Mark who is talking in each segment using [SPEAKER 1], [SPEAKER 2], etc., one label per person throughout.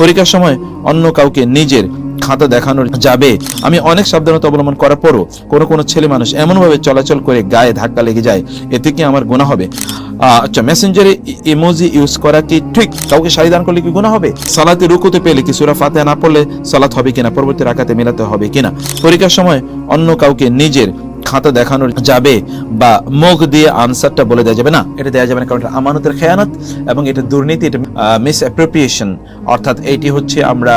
[SPEAKER 1] পরীক্ষার সময় অন্য কাউকে নিজের খাতা দেখানো যাবে। আমি অনেক সাবধানতা অবলম্বন করার পরও কোনো ছেলে মানুষ এমনভাবে চলাচল করে গায়ে ধাক্কা লেগে যায়, এতে কি আমার গুনাহ হবে? আচ্ছা, মেসেঞ্জারে ইমোজি ইউজ করা কি ঠিক? কাউকে শাড়ি দান করলে কি গুনাহ হবে? সালাতে রুকুতে পেলে কি সূরা ফাতিহা না পড়লে সালাত হবে কিনা, পরবর্তী রাকাতে মেলাতে হবে কিনা? পরীক্ষার সময় অন্য কাউকে নিজের খাতা দেখানো যাবে বা মুখ দিয়ে আনসারটা বলে দেওয়া যাবে না, এটা দেওয়া যাবে না, কারণ এটা আমানতের খেয়ানত এবং এটা দুর্নীতি, এটা মিস অ্যাপ্রোপ্রিয়েশন। অর্থাৎ এইটি হচ্ছে আমরা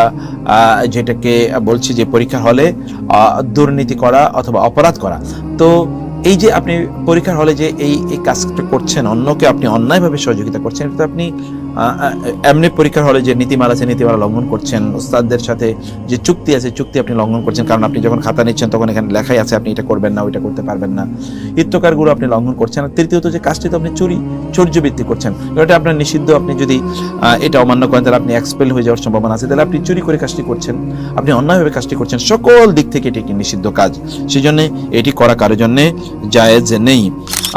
[SPEAKER 1] যেটাকে বলছি যে পরীক্ষার হলে দুর্নীতি করা অথবা অপরাধ করা। তো এই যে আপনি পরীক্ষার হলে যে এই কাজটা করছেন, অন্যকে আপনি অন্যায়ভাবে সহযোগিতা করছেন, এটা আপনি এমনি পরীক্ষার হলে যে নীতিমালা আছে নীতিমালা লঙ্ঘন করছেন, ওস্তাদদের সাথে যে চুক্তি আছে চুক্তি আপনি লঙ্ঘন করছেন, কারণ আপনি যখন খাতা নিচ্ছেন তখন এখানে লেখাই আছে আপনি এটা করবেন না, ওইটা করতে পারবেন না, ইত্যকারগুলো আপনি লঙ্ঘন করছেন। আর তৃতীয়ত যে কাজটি তো আপনি চৌর্যবৃত্তি করছেন, এটা আপনার নিষিদ্ধ। আপনি যদি এটা অমান্য করেন তাহলে আপনি এক্সপেল হয়ে যাওয়ার সম্ভাবনা আছে, তাহলে আপনি চুরি করে কাজটি করছেন, আপনি অন্যায়ভাবে কাজটি করছেন। সকল দিক থেকে এটি একটি নিষিদ্ধ কাজ, সেই জন্য এটি করা কারোর জন্য জায়েজ নেই।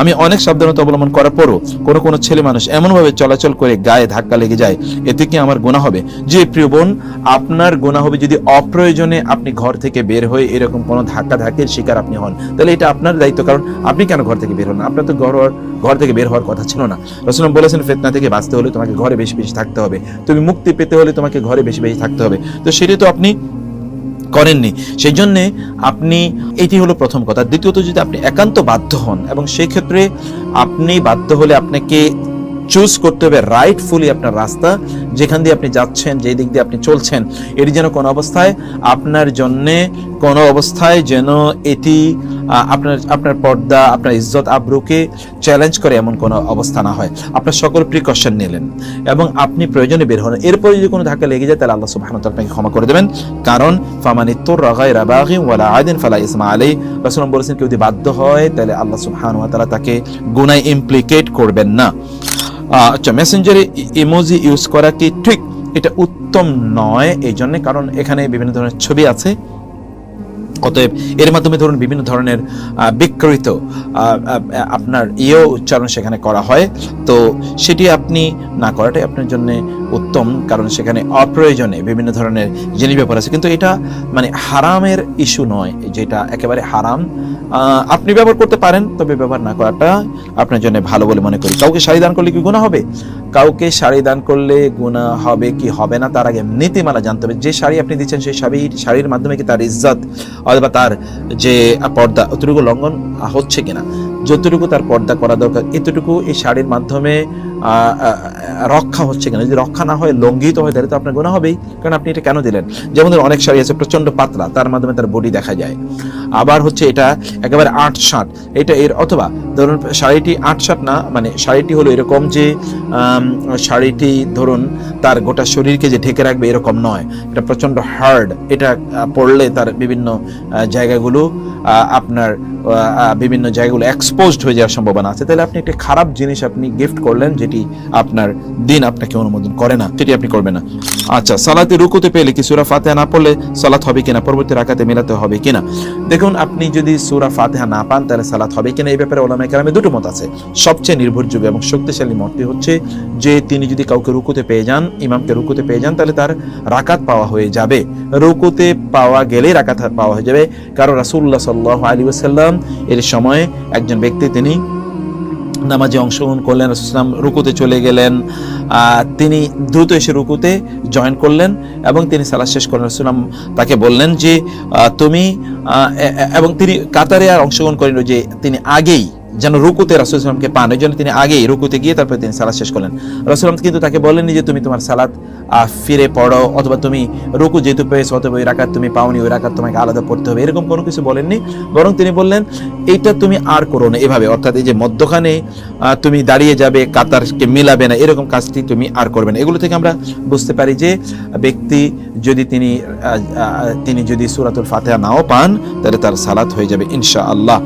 [SPEAKER 1] আমি অনেক সাবধানতা অবলম্বন করার পরও কোনো ছেলে মানুষ এমনভাবে চলাচল করে গায়ে ধাক্কা লেগে যায়, এতে কি আমার গুনাহ হবে? যে প্রিয় বোন, আপনার গুনাহ হবে যদি অপ্রয়োজনে আপনি ঘর থেকে বের হয়ে এরকম কোনো ধাক্কাধাক্কির শিকার আপনি হন, তাহলে এটা আপনার দায়িত্ব, কারণ আপনি কেন ঘর থেকে বের হন? আপনার তো ঘর থেকে বের হওয়ার কথা ছিল না। রাসূল বলেছেন ফিতনা থেকে বাঁচতে হলে তোমাকে ঘরে বেশি বেশি থাকতে হবে, তুমি মুক্তি পেতে হলে তোমাকে ঘরে বেশি বেশি থাকতে হবে। তো সেটা তো আপনি করেননি, সেই জন্যে আপনি, এটি হলো প্রথম কথা। দ্বিতীয়ত, যদি আপনি একান্ত বাধ্য হন এবং সেই ক্ষেত্রে আপনি বাধ্য হলে আপনাকে চুজ করতে হবে রাইটফুলি আপনার রাস্তা, যেখান দিয়ে আপনি যাচ্ছেন, যে দিক দিয়ে আপনি চলছেন, এটি যেন কোনো অবস্থায় আপনার জন্যে যেন এটি আপনার পর্দা, আপনার ইজ্জত আবরুকে চ্যালেঞ্জ করে এমন কোনো অবস্থা না হয়। আপনার সকল প্রিকশন নিলেন এবং আপনি প্রয়োজনে বের হন, এরপরে যদি কোনো ধাক্কা লেগে যায় তাহলে আল্লাহ সুবহানাহু ওয়া তাআলা আপনাকে ক্ষমা করে দেবেন, কারণ ফামানিত্তুররা গায়রা বাগিন ওয়ালা আদিন ফালা ইসমা আলাইহি। রাসূল বলেছেন কেউ যদি বাধ্য হয় তাহলে আল্লাহ সুবহানাহু ওয়া তাআলা তাকে গুনাহে ইমপ্লিকেট করবেন না। আচ্ছা, মেসেঞ্জারে ইমোজি ইউজ করা কি ঠিক? এটা উত্তম নয় এই জন্য, কারণ এখানে বিভিন্ন ধরনের ছবি আছে, অতএব এর মাধ্যমে ধরুন বিভিন্ন ধরনের বিকৃত আপনার উচ্চারণ সেখানে করা হয়, তো সেটি আপনি না করাটাই আপনার জন্য উত্তম, কারণ সেখানে অপ্রয়োজনে বিভিন্ন ধরনের জিনিস ব্যাপার আছে। কিন্তু এটা মানে হারামের ইস্যু নয়, যেটা একেবারে হারাম আপনি ব্যবহার করতে পারেন, তবে ব্যবহার না করাটা আপনার জন্য ভালো বলে মনে করি। কাউকে শাড়ি দান করলে কি গুনাহ হবে? কাউকে শাড়ি দান করলে গুনাহ হবে কি হবে না তার আগে নীতিমালা জানতে হবে। যে শাড়ি আপনি দিচ্ছেন সেই শাড়ির মাধ্যমে কি তার ইজ্জত অথবা তার যে পর্দা অতটুকু লঙ্ঘন হচ্ছে কিনা, যতটুকু তার পর্দা করা দরকার এতটুকু এই শাড়ির মাধ্যমে রক্ষা হচ্ছে কিনা। যদি রক্ষা না হয়, লঙ্ঘিত হয়, তাহলে তো আপনার গুনাহ হবেই, কারণ আপনি এটা কেন দিলেন? যেমন ধরুন অনেক শাড়ি আছে প্রচন্ড পাতলা, তার মাধ্যমে তার বডি দেখা যায়, আবার হচ্ছে এটা একেবারে ৮-৬, এটা এর, অথবা ধরুন শাড়িটি ৮-৬ না, মানে শাড়িটি হলো এরকম যে শাড়িটি ধরুন তার গোটা শরীরকে যে ঢেকে রাখবে এরকম নয়, এটা প্রচন্ড হার্ড, এটা পরলে তার বিভিন্ন জায়গাগুলো আপনার বিভিন্ন জায়গাগুলো এক্সপোজড হয়ে যাওয়ার সম্ভাবনা আছে, তাহলে আপনি একটা খারাপ জিনিস আপনি গিফট করলেন, যেটি আপনার দিন আপনাকে অনুমোদন করে না, সেটি আপনি করবেন না। আচ্ছা, সালাতে রুকুতে পেলে কি সূরা ফাতিহা না পড়লে সালাত হবে কিনা, পরবর্তী রাকাতে মেলাতে হবে কিনা? দেখুন, আপনি যদি সূরা ফাতিহা না পান তাহলে সালাত হবে কিনা, এই ব্যাপারে উলামায়ে কেরামে দুটো মত আছে। সবচেয়ে নির্ভরযোগ্য এবং শক্তিশালী মতটি হচ্ছে যে তিনি যদি কাউকে রুকুতে পেয়ে যান, ইমামকে রুকুতে পেয়ে যান, তাহলে তার রাকাত পাওয়া হয়ে যাবে, রুকুতে পাওয়া গেলে রাকাত পাওয়া হয়ে যাবে। কারণ রাসূলুল্লাহ সাল্লাল্লাহু আলাইহি ওয়াসাল্লাম এর সময় একজন ব্যক্তি তিনি নামাজে অংশগ্রহণ করলেন, রাসূলুল্লাহ রুকুতে চলে গেলেন, তিনি দ্রুত এসে রুকুতে জয়েন করলেন এবং তিনি সালাত শেষ করলেন। রাসূলুল্লাহ তাকে বললেন যে তুমি, এবং তিনি কাতারে আর অংশগ্রহণ করেন যে তিনি আগেই যেন রুকুতে রাসূলুল্লাহকে পান, এই জন্য তিনি আগেই রুকুতে গিয়ে তারপরে তিনি সালাত শেষ করলেন। রাসূলুল্লাহ কিন্তু তাকে বলেননি যে তুমি তোমার সালাত ফিরে পড়ো, অথবা তুমি রুকু যেহেতু পেয়েছো অথবা ওই রাকাত তুমি পাওনি, ওই রাকাত তোমাকে আলাদা পড়তে হবে, এরকম কোনো কিছু বলেননি, বরং তিনি বললেন এইটা তুমি আর করো না এভাবে, অর্থাৎ এই যে মধ্যখানে তুমি দাঁড়িয়ে যাবে, কাতারকে মিলাবে না, এরকম কাজটি তুমি আর করবে না। এগুলো থেকে আমরা বুঝতে পারি যে ব্যক্তি যদি তিনি যদি সূরাতুল ফাতিহা নাও পান তাহলে তার সালাত হয়ে যাবে ইনশাআল্লাহ।